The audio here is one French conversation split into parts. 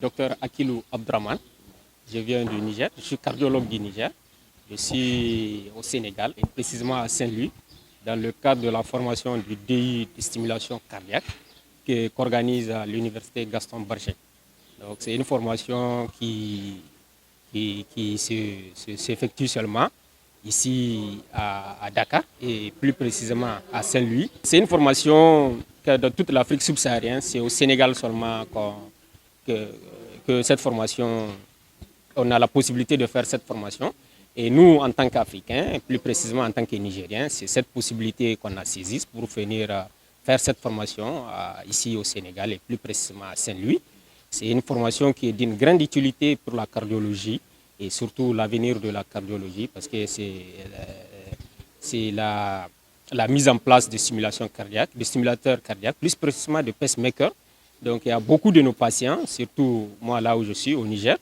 Docteur Akilou Abdraman, je viens du Niger, je suis cardiologue du Niger. Je suis au Sénégal et précisément à Saint-Louis dans le cadre de la formation du DI de stimulation cardiaque qu'organise l'université Gaston Berger. Donc c'est une formation qui s'effectue seulement ici à Dakar et plus précisément à Saint-Louis. C'est une formation que dans toute l'Afrique subsaharienne, c'est au Sénégal seulement que cette formation, on a la possibilité de faire cette formation. Et nous, en tant qu'Africains, et plus précisément en tant que Nigériens, c'est cette possibilité qu'on a saisie pour venir faire cette formation ici au Sénégal et plus précisément à Saint-Louis. C'est une formation qui est d'une grande utilité pour la cardiologie et surtout l'avenir de la cardiologie parce que c'est la mise en place de stimulation cardiaque, de stimulateurs cardiaques, plus précisément de pacemakers. Donc il y a beaucoup de nos patients, surtout moi là où je suis, au Niger,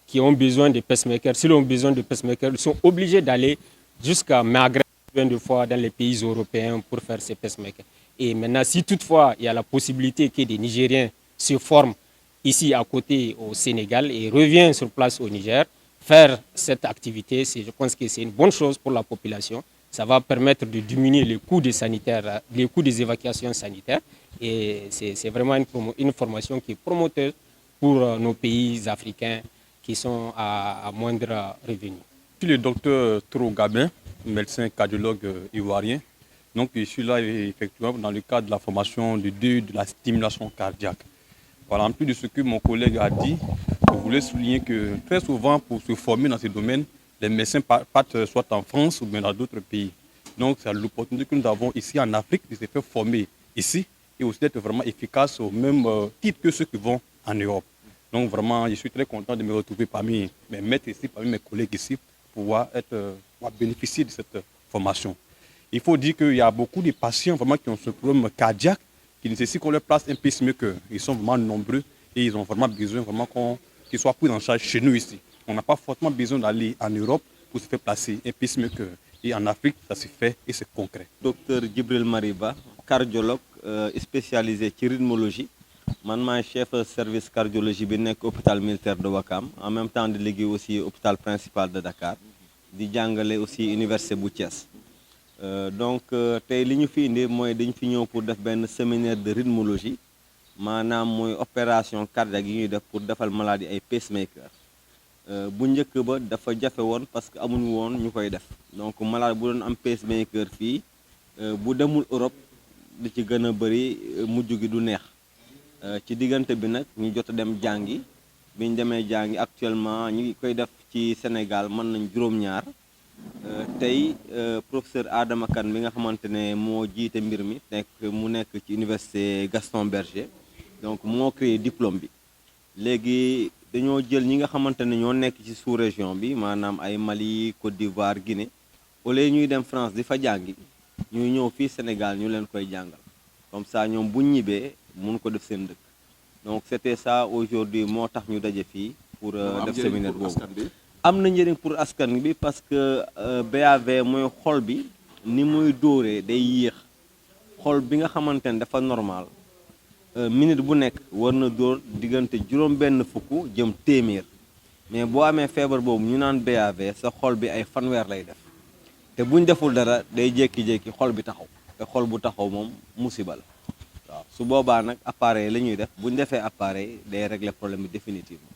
qui ont besoin de pacemakers. S'ils ont besoin de pacemakers, ils sont obligés d'aller jusqu'à Maghreb, de fois dans les pays européens pour faire ces pacemakers. Et maintenant, si toutefois il y a la possibilité que des Nigériens se forment ici à côté au Sénégal et reviennent sur place au Niger, faire cette activité, je pense que c'est une bonne chose pour la population. Ça va permettre de diminuer les coûts des sanitaires, les coûts des évacuations sanitaires. Et c'est vraiment une formation qui est promoteuse pour nos pays africains qui sont à moindre revenu. Je suis le docteur Toro Gabin, médecin cardiologue ivoirien. Donc, je suis là effectivement dans le cadre de la formation de la stimulation cardiaque. Voilà, en plus de ce que mon collègue a dit, je voulais souligner que très souvent, pour se former dans ces domaines, les médecins partent soit en France ou bien dans d'autres pays. Donc, c'est l'opportunité que nous avons ici en Afrique de se faire former ici et aussi d'être vraiment efficace au même titre que ceux qui vont en Europe. Donc, vraiment, je suis très content de me retrouver parmi mes maîtres ici, parmi mes collègues ici, pour pouvoir bénéficier de cette formation. Il faut dire qu'il y a beaucoup de patients vraiment qui ont ce problème cardiaque qui nécessitent qu'on leur place un pacemaker. Ils sont vraiment nombreux et ils ont vraiment besoin qu'ils soient pris en charge chez nous ici. On n'a pas forcément besoin d'aller en Europe pour se faire placer un pacemaker. Et en Afrique, ça se fait et c'est concret. Docteur Djibril Mariba, cardiologue spécialisé en rythmologie. Je suis chef de service cardiologie à l'hôpital militaire de Ouakam. En même temps, je suis aussi à l'hôpital principal de Dakar. Je suis aussi à l'université de Thiès. Donc, ce que nous faisons pour faire un séminaire de rythmologie. Manam moy opération cardiaque yi ñuy def pour defal maladie ay pacemaker bu njëkk ba dafa jafe woon parce que amuñu woon ñu koy def donc malade bu doon am pacemaker fii bu demul Europe li ci gën a bëri mujj gi du neex ci diggante bi nag ñu jot a dem jàngi bi ñu demee jàngi actuellement ñu ngi koy def ci Sénégal mën nañ juróom-ñaar tey professeur Adama Kane bi nga xamante ne moo jiite mbir mi mu nekk ci université Gaston Berger donc moo créé diplôme bi léegi dañoo jël ñi nga xamante ne ñoo nekk ci sous-région bi maanaam ay Mali Côte d'Ivoire Guinée au lieu ñuy dem France di fa jàngi ñuy ñëw fii Sénégal ñu leen koy jàngal comme ça ñoom bu ñibbee mun ko def seen dëkk donc c'était ça aujourd'hui moo tax ñu daje fii pour def séminaire boobu am na njëriñ pour askan bi parce que BAV mooy xol bi ni muy dóoree day yéex xol bi nga xamante ne dafa normal minute bu nekk war na dóor diggante juróom-benn fukk jëm téeméer mais boo amee feebar boobu ñu naan BAV sa xol bi ay fanweer lay def te buñ deful dara day jékki-jékki xol bi taxaw te xol bu taxaw moom musiba la waaw su boobaa nag appareil la ñuy def buñ defee appareil day régler problème bi définitivement